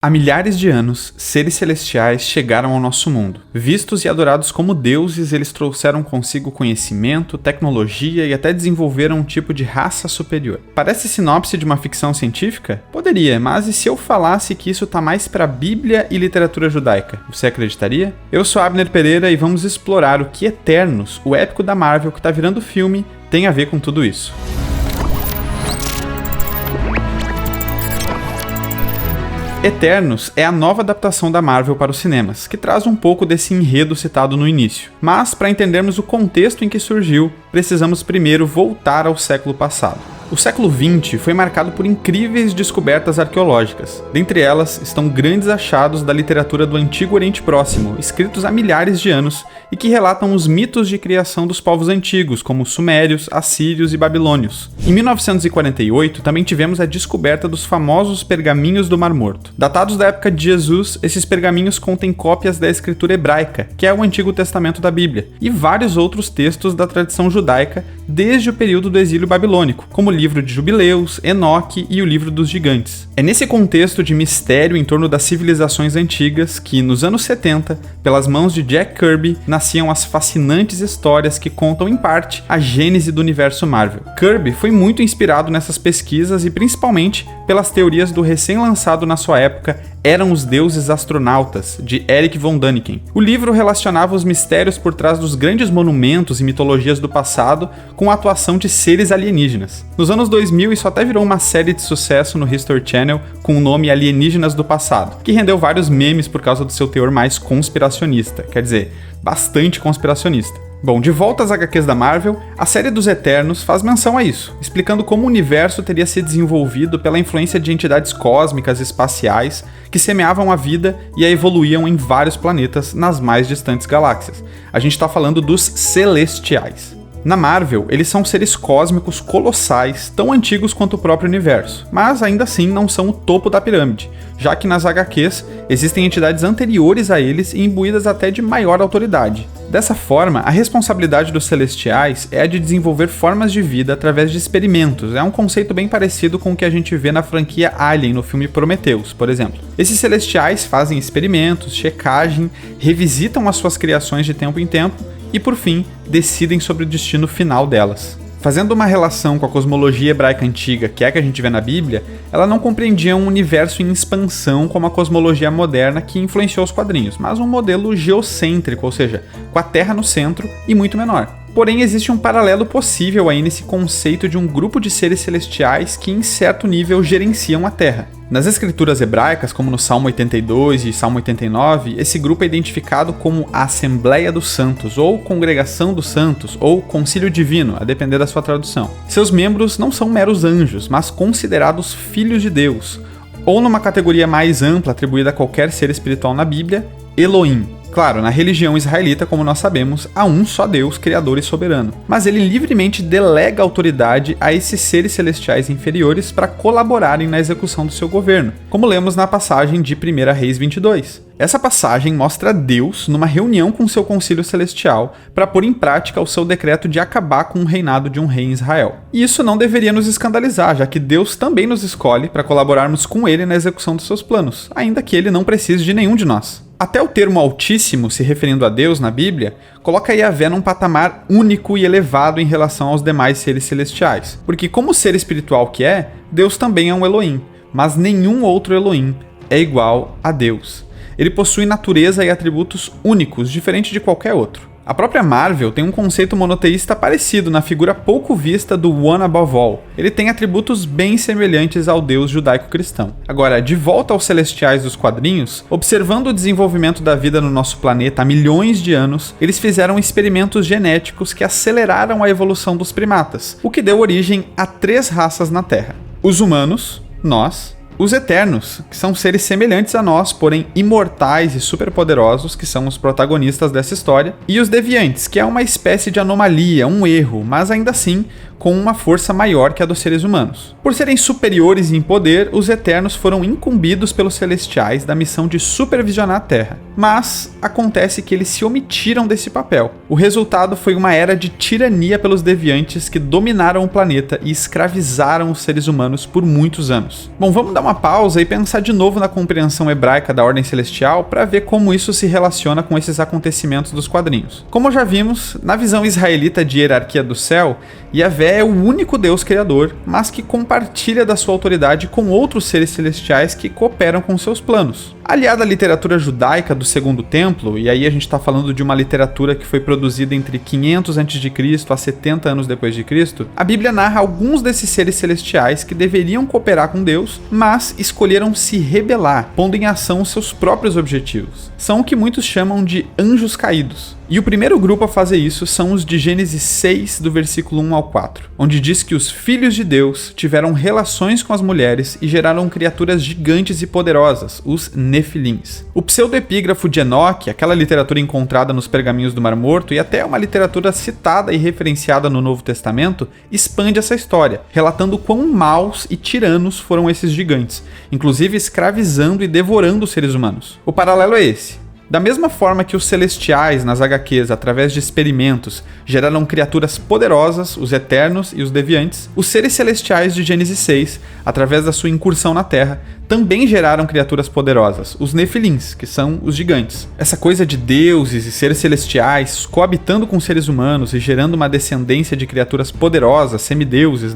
Há milhares de anos, seres celestiais chegaram ao nosso mundo. Vistos e adorados como deuses, eles trouxeram consigo conhecimento, tecnologia e até desenvolveram um tipo de raça superior. Parece sinopse de uma ficção científica? Poderia, mas e se eu falasse que isso tá mais pra Bíblia e literatura judaica? Você acreditaria? Eu sou Abner Pereira e vamos explorar o que Eternos, o épico da Marvel que tá virando filme, tem a ver com tudo isso. Eternos é a nova adaptação da Marvel para os cinemas, que traz um pouco desse enredo citado no início. Mas, para entendermos o contexto em que surgiu, precisamos primeiro voltar ao século passado. O século XX foi marcado por incríveis descobertas arqueológicas. Dentre elas estão grandes achados da literatura do Antigo Oriente Próximo, escritos há milhares de anos, e que relatam os mitos de criação dos povos antigos, como os sumérios, assírios e babilônios. Em 1948, também tivemos a descoberta dos famosos pergaminhos do Mar Morto. Datados da época de Jesus, esses pergaminhos contêm cópias da escritura hebraica, que é o Antigo Testamento da Bíblia, e vários outros textos da tradição judaica desde o período do exílio babilônico, como o livro de Jubileus, Enoque e o livro dos Gigantes. É nesse contexto de mistério em torno das civilizações antigas que, nos anos 70, pelas mãos de Jack Kirby, nasciam as fascinantes histórias que contam, em parte, a gênese do universo Marvel. Kirby foi muito inspirado nessas pesquisas e, principalmente, pelas teorias do recém-lançado na sua época Eram os Deuses Astronautas, de Erich von Däniken. O livro relacionava os mistérios por trás dos grandes monumentos e mitologias do passado com a atuação de seres alienígenas. Nos anos 2000, isso até virou uma série de sucesso no History Channel com o nome Alienígenas do Passado, que rendeu vários memes por causa do seu teor mais conspiracionista, quer dizer, bastante conspiracionista. Bom, de volta às HQs da Marvel, a série dos Eternos faz menção a isso, explicando como o universo teria se desenvolvido pela influência de entidades cósmicas e espaciais que semeavam a vida e a evoluíam em vários planetas nas mais distantes galáxias. A gente está falando dos Celestiais. Na Marvel, eles são seres cósmicos colossais, tão antigos quanto o próprio universo, mas ainda assim não são o topo da pirâmide, já que nas HQs existem entidades anteriores a eles e imbuídas até de maior autoridade. Dessa forma, a responsabilidade dos Celestiais é a de desenvolver formas de vida através de experimentos. É um conceito bem parecido com o que a gente vê na franquia Alien no filme Prometheus, por exemplo. Esses Celestiais fazem experimentos, checagem, revisitam as suas criações de tempo em tempo e, por fim, decidem sobre o destino final delas. Fazendo uma relação com a cosmologia hebraica antiga, que é a que a gente vê na Bíblia, ela não compreendia um universo em expansão como a cosmologia moderna que influenciou os quadrinhos, mas um modelo geocêntrico, ou seja, com a Terra no centro e muito menor. Porém, existe um paralelo possível aí nesse conceito de um grupo de seres celestiais que, em certo nível, gerenciam a Terra. Nas escrituras hebraicas, como no Salmo 82 e Salmo 89, esse grupo é identificado como a Assembleia dos Santos, ou Congregação dos Santos, ou Concílio Divino, a depender da sua tradução. Seus membros não são meros anjos, mas considerados filhos de Deus, ou numa categoria mais ampla atribuída a qualquer ser espiritual na Bíblia, Elohim. Claro, na religião israelita, como nós sabemos, há um só Deus, criador e soberano. Mas ele livremente delega autoridade a esses seres celestiais inferiores para colaborarem na execução do seu governo, como lemos na passagem de 1 Reis 22. Essa passagem mostra Deus numa reunião com seu concílio celestial para pôr em prática o seu decreto de acabar com o reinado de um rei em Israel. E isso não deveria nos escandalizar, já que Deus também nos escolhe para colaborarmos com ele na execução dos seus planos, ainda que ele não precise de nenhum de nós. Até o termo Altíssimo, se referindo a Deus na Bíblia, coloca Yahvé num patamar único e elevado em relação aos demais seres celestiais. Porque como ser espiritual que é, Deus também é um Elohim, mas nenhum outro Elohim é igual a Deus. Ele possui natureza e atributos únicos, diferente de qualquer outro. A própria Marvel tem um conceito monoteísta parecido na figura pouco vista do One Above All. Ele tem atributos bem semelhantes ao Deus judaico-cristão. Agora, de volta aos Celestiais dos quadrinhos, observando o desenvolvimento da vida no nosso planeta há milhões de anos, eles fizeram experimentos genéticos que aceleraram a evolução dos primatas, o que deu origem a 3 raças na Terra: os humanos, nós, os Eternos, que são seres semelhantes a nós, porém imortais e superpoderosos, que são os protagonistas dessa história, e os Deviantes, que é uma espécie de anomalia, um erro, mas ainda assim com uma força maior que a dos seres humanos. Por serem superiores em poder, os Eternos foram incumbidos pelos Celestiais da missão de supervisionar a Terra. Mas acontece que eles se omitiram desse papel. O resultado foi uma era de tirania pelos deviantes que dominaram o planeta e escravizaram os seres humanos por muitos anos. Bom, vamos dar uma pausa e pensar de novo na compreensão hebraica da Ordem Celestial para ver como isso se relaciona com esses acontecimentos dos quadrinhos. Como já vimos, na visão israelita de hierarquia do céu, Yahvé é o único Deus criador, mas que compartilha da sua autoridade com outros seres celestiais que cooperam com seus planos. Aliada à literatura judaica do Segundo Templo, e aí a gente está falando de uma literatura que foi produzida entre 500 a.C. a 70 anos depois de Cristo, a Bíblia narra alguns desses seres celestiais que deveriam cooperar com Deus, mas escolheram se rebelar, pondo em ação seus próprios objetivos. São o que muitos chamam de anjos caídos. E o primeiro grupo a fazer isso são os de Gênesis 6, do versículo 1 ao 4, onde diz que os filhos de Deus tiveram relações com as mulheres e geraram criaturas gigantes e poderosas, os Nefilins. O pseudoepígrafo de Enoque, aquela literatura encontrada nos pergaminhos do Mar Morto e até uma literatura citada e referenciada no Novo Testamento, expande essa história, relatando quão maus e tiranos foram esses gigantes, inclusive escravizando e devorando os seres humanos. O paralelo é esse. Da mesma forma que os celestiais nas HQs, através de experimentos, geraram criaturas poderosas, os Eternos e os Deviantes, os seres celestiais de Gênesis 6, através da sua incursão na Terra, também geraram criaturas poderosas, os Nefilins, que são os gigantes. Essa coisa de deuses e seres celestiais coabitando com seres humanos e gerando uma descendência de criaturas poderosas, semideuses,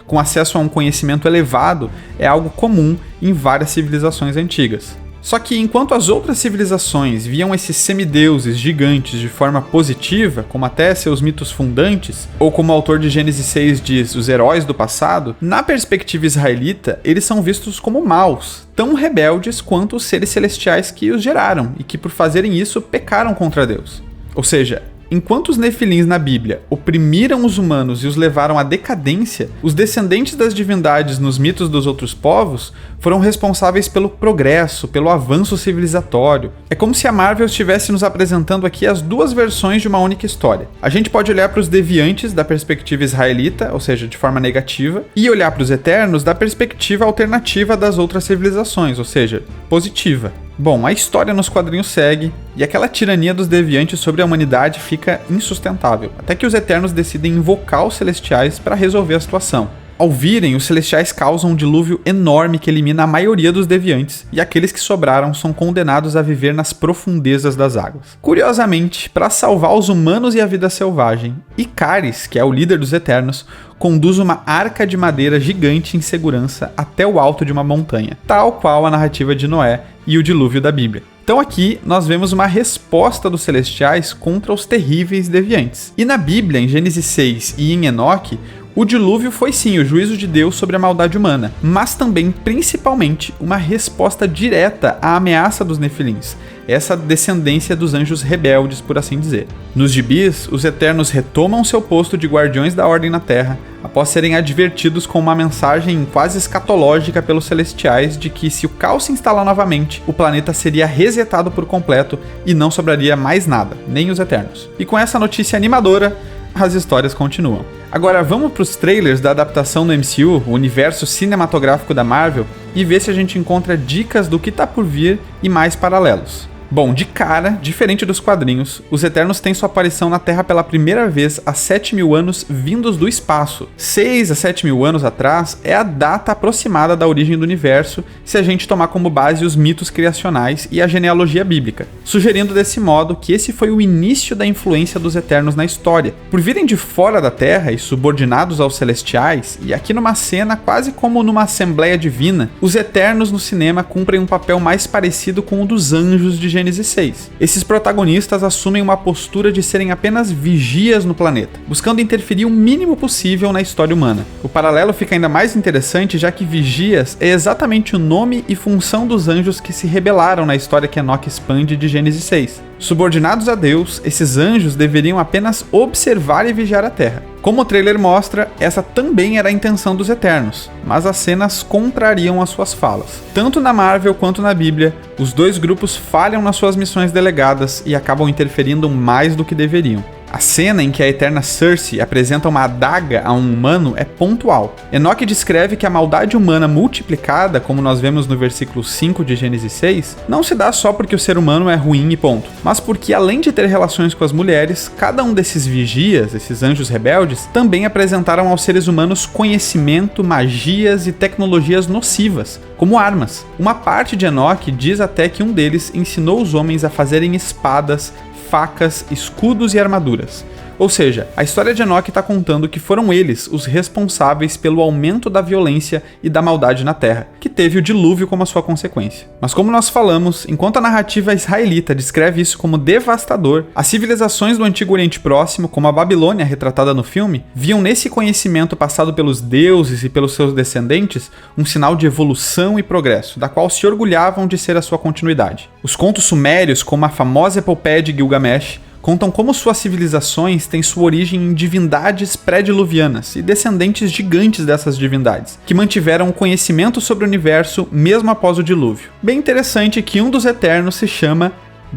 com acesso a um conhecimento elevado, é algo comum em várias civilizações antigas. Só que enquanto as outras civilizações viam esses semideuses gigantes de forma positiva, como até seus mitos fundantes, ou como o autor de Gênesis 6 diz, os heróis do passado, na perspectiva israelita, eles são vistos como maus, tão rebeldes quanto os seres celestiais que os geraram, e que por fazerem isso pecaram contra Deus. Ou seja, enquanto os Nefilins na Bíblia oprimiram os humanos e os levaram à decadência, os descendentes das divindades nos mitos dos outros povos foram responsáveis pelo progresso, pelo avanço civilizatório. É como se a Marvel estivesse nos apresentando aqui as duas versões de uma única história. A gente pode olhar para os deviantes da perspectiva israelita, ou seja, de forma negativa, e olhar para os Eternos da perspectiva alternativa das outras civilizações, ou seja, positiva. Bom, a história nos quadrinhos segue, e aquela tirania dos deviantes sobre a humanidade fica insustentável, até que os Eternos decidem invocar os Celestiais para resolver a situação. Ao virem, os Celestiais causam um dilúvio enorme que elimina a maioria dos deviantes, e aqueles que sobraram são condenados a viver nas profundezas das águas. Curiosamente, para salvar os humanos e a vida selvagem, Icaris, que é o líder dos Eternos, conduz uma arca de madeira gigante em segurança até o alto de uma montanha, tal qual a narrativa de Noé e o dilúvio da Bíblia. Então aqui nós vemos uma resposta dos Celestiais contra os terríveis deviantes. E na Bíblia, em Gênesis 6 e em Enoque, o dilúvio foi sim o juízo de Deus sobre a maldade humana, mas também, principalmente, uma resposta direta à ameaça dos Nefilins, essa descendência dos anjos rebeldes, por assim dizer. Nos gibis, os Eternos retomam seu posto de guardiões da ordem na Terra, após serem advertidos com uma mensagem quase escatológica pelos Celestiais de que se o caos se instalar novamente, o planeta seria resetado por completo e não sobraria mais nada, nem os Eternos. E com essa notícia animadora, as histórias continuam. Agora vamos para os trailers da adaptação do MCU, o universo cinematográfico da Marvel, e ver se a gente encontra dicas do que tá por vir e mais paralelos. Bom, de cara, diferente dos quadrinhos, os Eternos têm sua aparição na Terra pela primeira vez há 7.000 anos vindos do espaço. 6 a 7.000 anos atrás é a data aproximada da origem do universo, se a gente tomar como base os mitos criacionais e a genealogia bíblica, sugerindo desse modo que esse foi o início da influência dos Eternos na história. Por virem de fora da Terra e subordinados aos Celestiais, e aqui numa cena quase como numa Assembleia Divina, os Eternos no cinema cumprem um papel mais parecido com o dos anjos de Gênesis 6. Esses protagonistas assumem uma postura de serem apenas vigias no planeta, buscando interferir o mínimo possível na história humana. O paralelo fica ainda mais interessante, já que vigias é exatamente o nome e função dos anjos que se rebelaram na história que Enoque expande de Gênesis 6. Subordinados a Deus, esses anjos deveriam apenas observar e vigiar a Terra. Como o trailer mostra, essa também era a intenção dos Eternos, mas as cenas contrariam as suas falas. Tanto na Marvel quanto na Bíblia, os dois grupos falham nas suas missões delegadas e acabam interferindo mais do que deveriam. A cena em que a eterna Cersei apresenta uma adaga a um humano é pontual. Enoque descreve que a maldade humana multiplicada, como nós vemos no versículo 5 de Gênesis 6, não se dá só porque o ser humano é ruim e ponto, mas porque além de ter relações com as mulheres, cada um desses vigias, esses anjos rebeldes, também apresentaram aos seres humanos conhecimento, magias e tecnologias nocivas, como armas. Uma parte de Enoque diz até que um deles ensinou os homens a fazerem espadas, facas, escudos e armaduras. Ou seja, a história de Enoque está contando que foram eles os responsáveis pelo aumento da violência e da maldade na Terra, que teve o dilúvio como a sua consequência. Mas como nós falamos, enquanto a narrativa israelita descreve isso como devastador, as civilizações do Antigo Oriente Próximo, como a Babilônia retratada no filme, viam nesse conhecimento passado pelos deuses e pelos seus descendentes um sinal de evolução e progresso, da qual se orgulhavam de ser a sua continuidade. Os contos sumérios, como a famosa epopeia de Gilgamesh, contam como suas civilizações têm sua origem em divindades pré-diluvianas e descendentes gigantes dessas divindades, que mantiveram o conhecimento sobre o universo mesmo após o dilúvio. Bem interessante que um dos Eternos se chama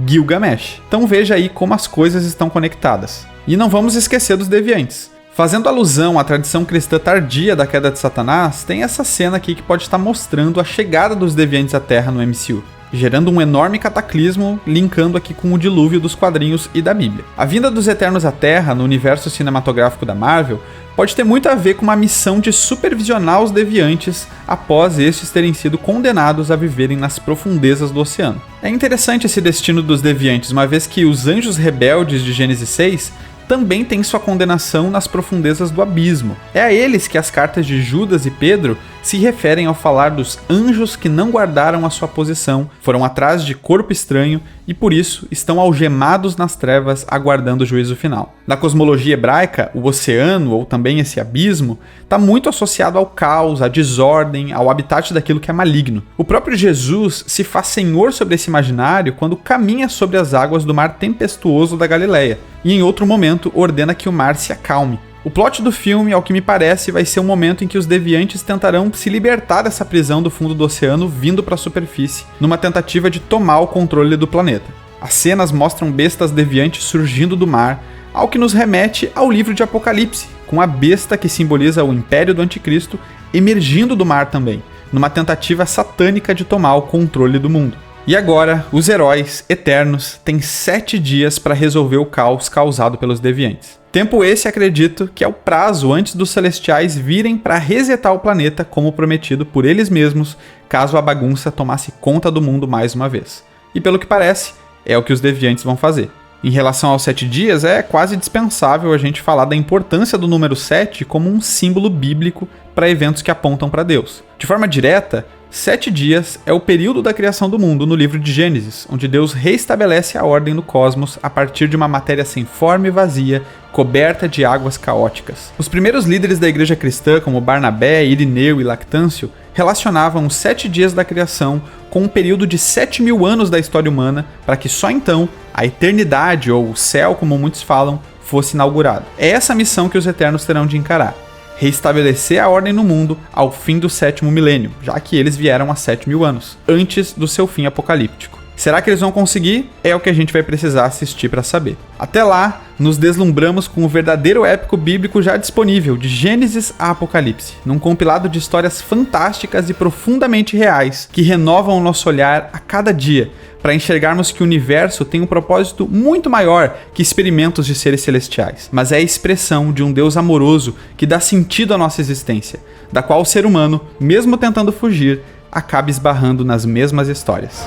Gilgamesh. Então veja aí como as coisas estão conectadas. E não vamos esquecer dos deviantes. Fazendo alusão à tradição cristã tardia da queda de Satanás, tem essa cena aqui que pode estar mostrando a chegada dos deviantes à Terra no MCU, gerando um enorme cataclismo, linkando aqui com o dilúvio dos quadrinhos e da Bíblia. A vinda dos Eternos à Terra, no universo cinematográfico da Marvel, pode ter muito a ver com uma missão de supervisionar os deviantes após estes terem sido condenados a viverem nas profundezas do oceano. É interessante esse destino dos deviantes, uma vez que os anjos rebeldes de Gênesis 6 também têm sua condenação nas profundezas do abismo. É a eles que as cartas de Judas e Pedro se referem ao falar dos anjos que não guardaram a sua posição, foram atrás de corpo estranho e por isso estão algemados nas trevas aguardando o juízo final. Na cosmologia hebraica, o oceano, ou também esse abismo, está muito associado ao caos, à desordem, ao habitat daquilo que é maligno. O próprio Jesus se faz senhor sobre esse imaginário quando caminha sobre as águas do mar tempestuoso da Galileia, e em outro momento ordena que o mar se acalme. O plot do filme, ao que me parece, vai ser um momento em que os deviantes tentarão se libertar dessa prisão do fundo do oceano vindo para a superfície, numa tentativa de tomar o controle do planeta. As cenas mostram bestas deviantes surgindo do mar, ao que nos remete ao livro de Apocalipse, com a besta que simboliza o Império do Anticristo emergindo do mar também, numa tentativa satânica de tomar o controle do mundo. E agora, os heróis eternos têm 7 dias para resolver o caos causado pelos deviantes. Tempo esse, acredito, que é o prazo antes dos celestiais virem para resetar o planeta como prometido por eles mesmos, caso a bagunça tomasse conta do mundo mais uma vez. E pelo que parece, é o que os deviantes vão fazer. Em relação aos 7 dias, é quase dispensável a gente falar da importância do número 7 como um símbolo bíblico para eventos que apontam para Deus. De forma direta, 7 dias é o período da criação do mundo no livro de Gênesis, onde Deus reestabelece a ordem no cosmos a partir de uma matéria sem forma e vazia, coberta de águas caóticas. Os primeiros líderes da igreja cristã, como Barnabé, Irineu e Lactâncio, relacionavam os 7 dias da criação com um período de 7.000 anos da história humana, para que só então a eternidade, ou o céu, como muitos falam, fosse inaugurado. É essa missão que os Eternos terão de encarar: reestabelecer a ordem no mundo ao fim do 7º milênio, já que eles vieram há 7.000 anos, antes do seu fim apocalíptico. Será que eles vão conseguir? É o que a gente vai precisar assistir para saber. Até lá, nos deslumbramos com o verdadeiro épico bíblico já disponível, de Gênesis a Apocalipse, num compilado de histórias fantásticas e profundamente reais, que renovam o nosso olhar a cada dia, para enxergarmos que o universo tem um propósito muito maior que experimentos de seres celestiais, mas é a expressão de um Deus amoroso que dá sentido à nossa existência, da qual o ser humano, mesmo tentando fugir, acaba esbarrando nas mesmas histórias.